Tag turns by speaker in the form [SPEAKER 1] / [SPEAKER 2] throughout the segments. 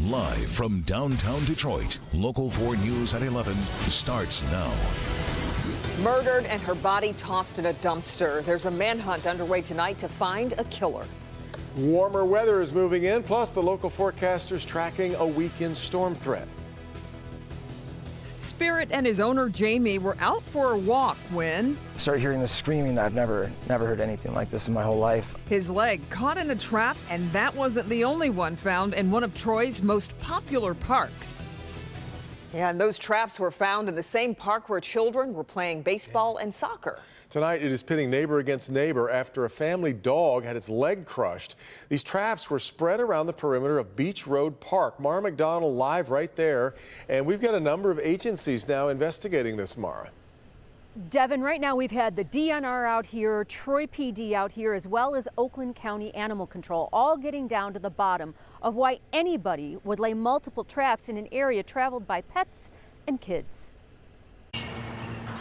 [SPEAKER 1] Live from downtown Detroit, Local 4 News at 11 starts now.
[SPEAKER 2] Murdered and her body tossed in a dumpster. There's a manhunt underway tonight to find a killer.
[SPEAKER 3] Warmer weather is moving in, plus the local forecasters tracking a weekend storm threat.
[SPEAKER 4] Spirit and his owner, Jamie, were out for a walk when
[SPEAKER 5] I started hearing this screaming. I've never heard anything like this in my whole life.
[SPEAKER 4] his leg caught in a trap, and that wasn't the only one found in one of Troy's most popular parks.
[SPEAKER 2] Yeah, and those traps were found in the same park where children were playing baseball and soccer.
[SPEAKER 3] Tonight, it is pitting neighbor against neighbor after a family dog had its leg crushed. These traps were spread around the perimeter of Beach Road Park. Mara McDonald live right there. And we've got a number of agencies now investigating this, Mara.
[SPEAKER 6] Devin, right now we've had the DNR out here, Troy PD out here, as well as Oakland County Animal Control, all getting down to the bottom of why anybody would lay multiple traps in an area traveled by pets and kids.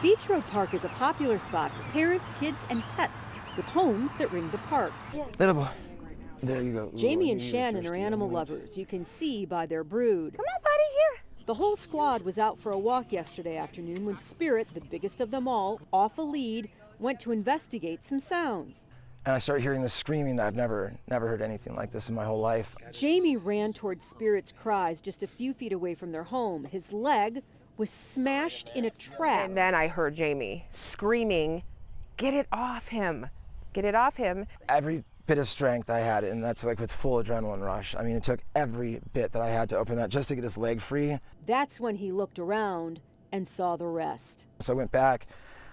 [SPEAKER 7] Beach Road Park is a popular spot for parents, kids, and pets, with homes that ring the park.
[SPEAKER 5] Little boy. There you go.
[SPEAKER 7] Jamie
[SPEAKER 5] Ooh,
[SPEAKER 7] and
[SPEAKER 5] he is
[SPEAKER 7] Shannon are
[SPEAKER 5] thirsty.
[SPEAKER 7] animal lovers. You can see by their brood.
[SPEAKER 6] Come on, buddy, here.
[SPEAKER 7] The whole squad was out for a walk yesterday afternoon when Spirit, the biggest of them all, off a lead, went to investigate some sounds.
[SPEAKER 5] And I started hearing this screaming. I've never heard anything like this in my whole life.
[SPEAKER 7] Jamie ran toward Spirit's cries just a few feet away from their home. His leg was smashed in a trap.
[SPEAKER 8] And then I heard Jamie screaming, "Get it off him! Get it off him!"
[SPEAKER 5] Every bit of strength I had, and that's like with full adrenaline rush. I mean, it took every bit that I had to open that just to get his leg free.
[SPEAKER 7] That's when he looked around and saw the rest.
[SPEAKER 5] So I went back.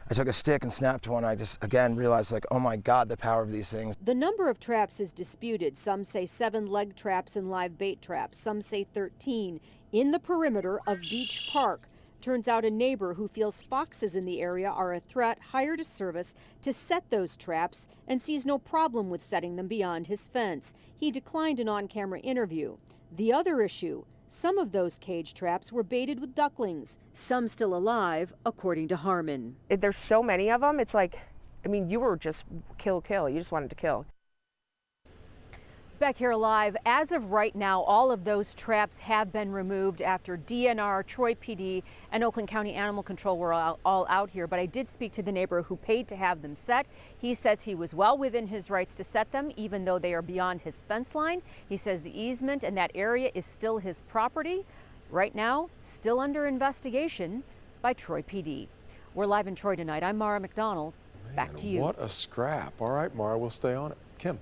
[SPEAKER 5] I took a stick and snapped one. I just, again, realized, like, oh my God, the power of these things.
[SPEAKER 7] The number of traps is disputed. Some say 7 leg traps and live bait traps. Some say 13 in the perimeter of Beach Park. Turns out a neighbor who feels foxes in the area are a threat hired a service to set those traps and sees no problem with setting them beyond his fence. He declined an on-camera interview. The other issue, some of those cage traps were baited with ducklings, some still alive, according to Harmon.
[SPEAKER 8] There's so many of them. It's like, I mean, you were just kill. You just wanted to kill.
[SPEAKER 6] Back here live, as of right now, all of those traps have been removed after DNR, Troy PD, and Oakland County Animal Control were all out here. But I did speak to the neighbor who paid to have them set. He says he was well within his rights to set them, even though they are beyond his fence line. He says the easement and that area is still his property. Right now, still under investigation by Troy PD. We're live in Troy tonight. I'm Mara McDonald. Back to you.
[SPEAKER 3] What a scrap. All right, Mara, we'll stay on it. Kim.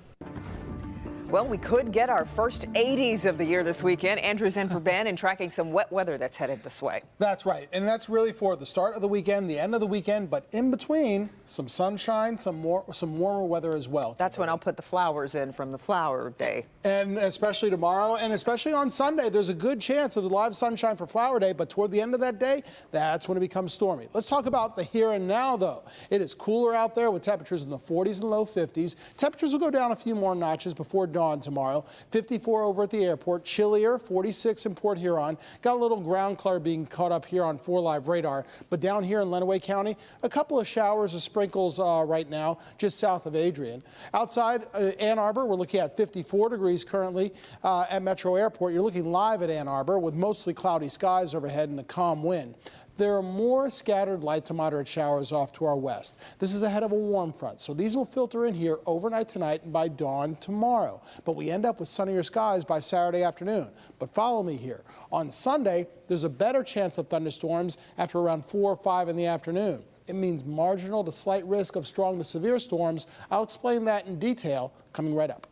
[SPEAKER 2] Well, we could get our first 80s of the year this weekend. Andrew's in for Ben and tracking some wet weather that's headed this way.
[SPEAKER 9] That's right. And that's really for the start of the weekend, the end of the weekend, but in between, some sunshine, some warmer weather as well.
[SPEAKER 2] That's when I'll put the flowers in from the flower day.
[SPEAKER 9] And especially tomorrow, and especially on Sunday, there's a good chance of live sunshine for Flower Day, but toward the end of that day, that's when it becomes stormy. Let's talk about the here and now, though. It is cooler out there with temperatures in the 40s and low 50s. Temperatures will go down a few more notches before dawn tomorrow. 54 over at the airport, chillier, 46 in Port Huron. Got a little ground cloud being caught up here on 4 Live radar, but down here in Lenawee County, a couple of showers or sprinkles right now, just south of Adrian. Outside Ann Arbor, we're looking at 54 degrees currently at Metro Airport. You're looking live at Ann Arbor with mostly cloudy skies overhead and a calm wind. There are more scattered light to moderate showers off to our west. This is ahead of a warm front, so these will filter in here overnight tonight and by dawn tomorrow. But we end up with sunnier skies by Saturday afternoon. But follow me here. On Sunday, there's a better chance of thunderstorms after around 4 or 5 in the afternoon. It means marginal to slight risk of strong to severe storms. I'll explain that in detail coming right up.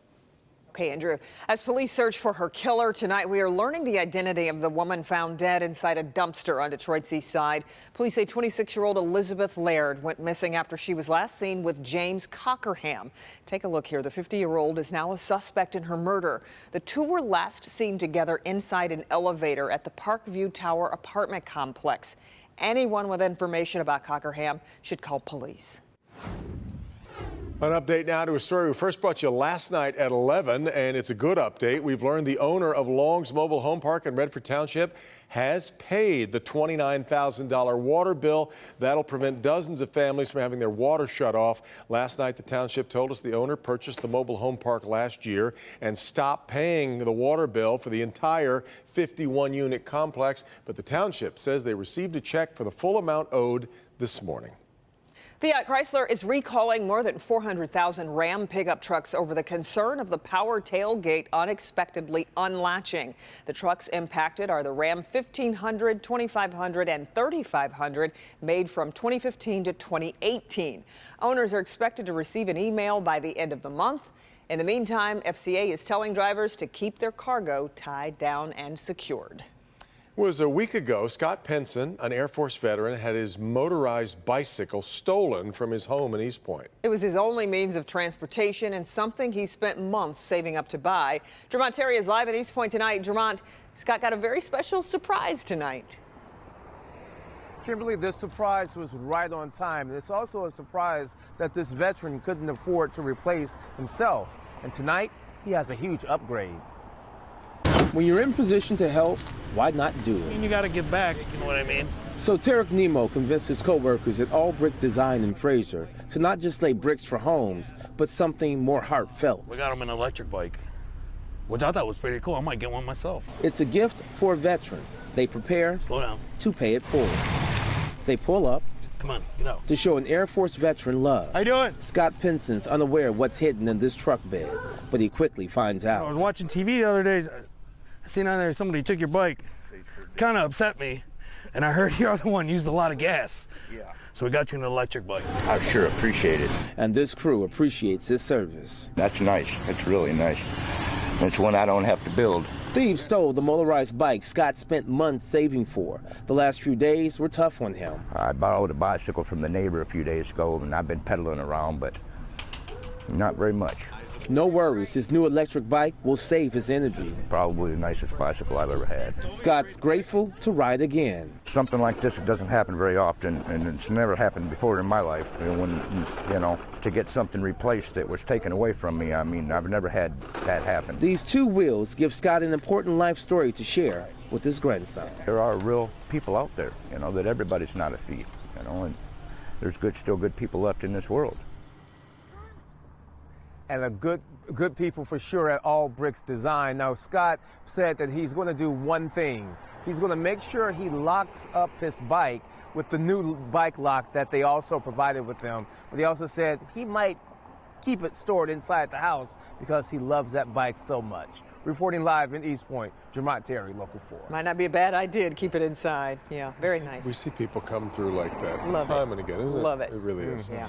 [SPEAKER 2] Okay, Andrew, as police search for her killer tonight, we are learning the identity of the woman found dead inside a dumpster on Detroit's east side. Police say 26-year-old Elizabeth Laird went missing after she was last seen with James Cockerham. Take a look here. The 50-year-old is now a suspect in her murder. The two were last seen together inside an elevator at the Parkview Tower apartment complex. Anyone with information about Cockerham should call police.
[SPEAKER 3] An update now to a story we first brought you last night at 11, and it's a good update. We've learned the owner of Long's Mobile Home Park in Redford Township has paid the $29,000 water bill. That'll prevent dozens of families from having their water shut off. Last night, the township told us the owner purchased the mobile home park last year and stopped paying the water bill for the entire 51-unit complex. But the township says they received a check for the full amount owed this morning.
[SPEAKER 2] Fiat Chrysler is recalling more than 400,000 Ram pickup trucks over the concern of the power tailgate unexpectedly unlatching. The trucks impacted are the Ram 1500, 2500, and 3500, made from 2015 to 2018. Owners are expected to receive an email by the end of the month. In the meantime, FCA is telling drivers to keep their cargo tied down and secured.
[SPEAKER 3] It was a week ago, Scott Penson, an Air Force veteran, had his motorized bicycle stolen from his home in East Point.
[SPEAKER 2] It was his only means of transportation and something he spent months saving up to buy. Jermont Terry is live in East Point tonight. Jermont, Scott got a very special surprise tonight.
[SPEAKER 10] Kimberly, this surprise was right on time. It's also a surprise that this veteran couldn't afford to replace himself. And tonight, he has a huge upgrade.
[SPEAKER 11] When you're in position to help, why not do it?
[SPEAKER 12] And you got to give back, you know what I mean?
[SPEAKER 11] So Tarek Nemo convinced his co-workers at All Brick Design in Fraser to not just lay bricks for homes, but something more heartfelt.
[SPEAKER 12] We got him an electric bike, which I thought was pretty cool. I might get one myself.
[SPEAKER 11] It's a gift for a veteran. They prepare
[SPEAKER 12] Slow down.
[SPEAKER 11] to pay it forward. They pull up.
[SPEAKER 12] Come on, get out.
[SPEAKER 11] To show an Air Force veteran love.
[SPEAKER 12] How you doing?
[SPEAKER 11] Scott Penson's unaware of what's hidden in this truck bed, but he quickly finds out.
[SPEAKER 12] I was watching TV the other day. I seen on there somebody took your bike. Kind of upset me. And I heard your other one used a lot of gas. Yeah. So we got you an electric bike.
[SPEAKER 13] I sure appreciate it.
[SPEAKER 11] And this crew appreciates his service.
[SPEAKER 13] That's nice. That's really nice. It's one I don't have to build.
[SPEAKER 11] Thieves stole the motorized bike Scott spent months saving for. The last few days were tough on him.
[SPEAKER 13] I borrowed a bicycle from the neighbor a few days ago, and I've been pedaling around, but not very much.
[SPEAKER 11] No worries, his new electric bike will save his energy.
[SPEAKER 13] Probably the nicest bicycle I've ever had.
[SPEAKER 11] Scott's grateful to ride again.
[SPEAKER 13] Something like this, it doesn't happen very often, and it's never happened before in my life. When, you know, to get something replaced that was taken away from me, I mean, I've never had that happen.
[SPEAKER 11] These two wheels give Scott an important life story to share with his grandson.
[SPEAKER 13] There are real people out there, you know, that everybody's not a thief, you know, and there's still good people left in this world.
[SPEAKER 10] And a good people for sure at All Bricks Design. Now, Scott said that he's going to do one thing. He's going to make sure he locks up his bike with the new bike lock that they also provided with him. But he also said he might keep it stored inside the house because he loves that bike so much. Reporting live in East Point, Jermont Terry, Local 4.
[SPEAKER 2] Might not be a bad idea to keep it inside. Yeah, very nice.
[SPEAKER 3] We see people come through like that
[SPEAKER 2] Love
[SPEAKER 3] time
[SPEAKER 2] it.
[SPEAKER 3] and again, isn't it?
[SPEAKER 2] Love it.
[SPEAKER 3] It really is.
[SPEAKER 2] Yeah.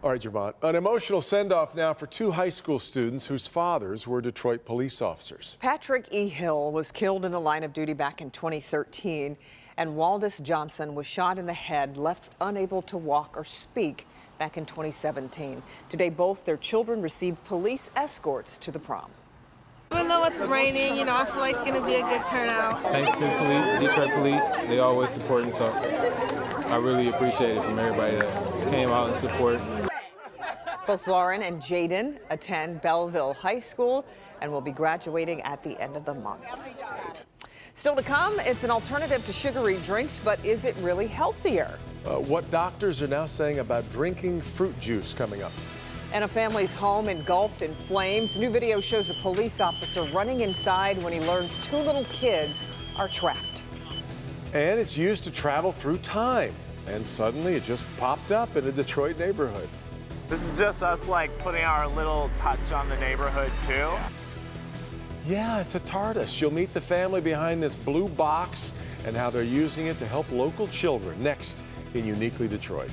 [SPEAKER 3] All right, Jermont. An emotional send-off now for two high school students whose fathers were Detroit police officers.
[SPEAKER 2] Patrick E. Hill was killed in the line of duty back in 2013, and Waldis Johnson was shot in the head, left unable to walk or speak back in 2017. Today, both their children received police escorts to the prom.
[SPEAKER 14] Even though it's raining, you know, I feel like it's going to be a good turnout.
[SPEAKER 15] Thanks to the police, Detroit police, they always support us, so I really appreciate it from everybody that came out and supported.
[SPEAKER 2] Both Lauren and Jaden attend Belleville High School and will be graduating at the end of the month. Still to come, it's an alternative to sugary drinks, but is it really healthier?
[SPEAKER 3] What doctors are now saying about drinking fruit juice coming up.
[SPEAKER 2] And a family's home engulfed in flames. New video shows a police officer running inside when he learns two little kids are trapped.
[SPEAKER 3] And it's used to travel through time. And suddenly it just popped up in a Detroit neighborhood.
[SPEAKER 16] This is just us like putting our little touch on the neighborhood too.
[SPEAKER 3] Yeah, it's a TARDIS. You'll meet the family behind this blue box and how they're using it to help local children. Next in Uniquely Detroit.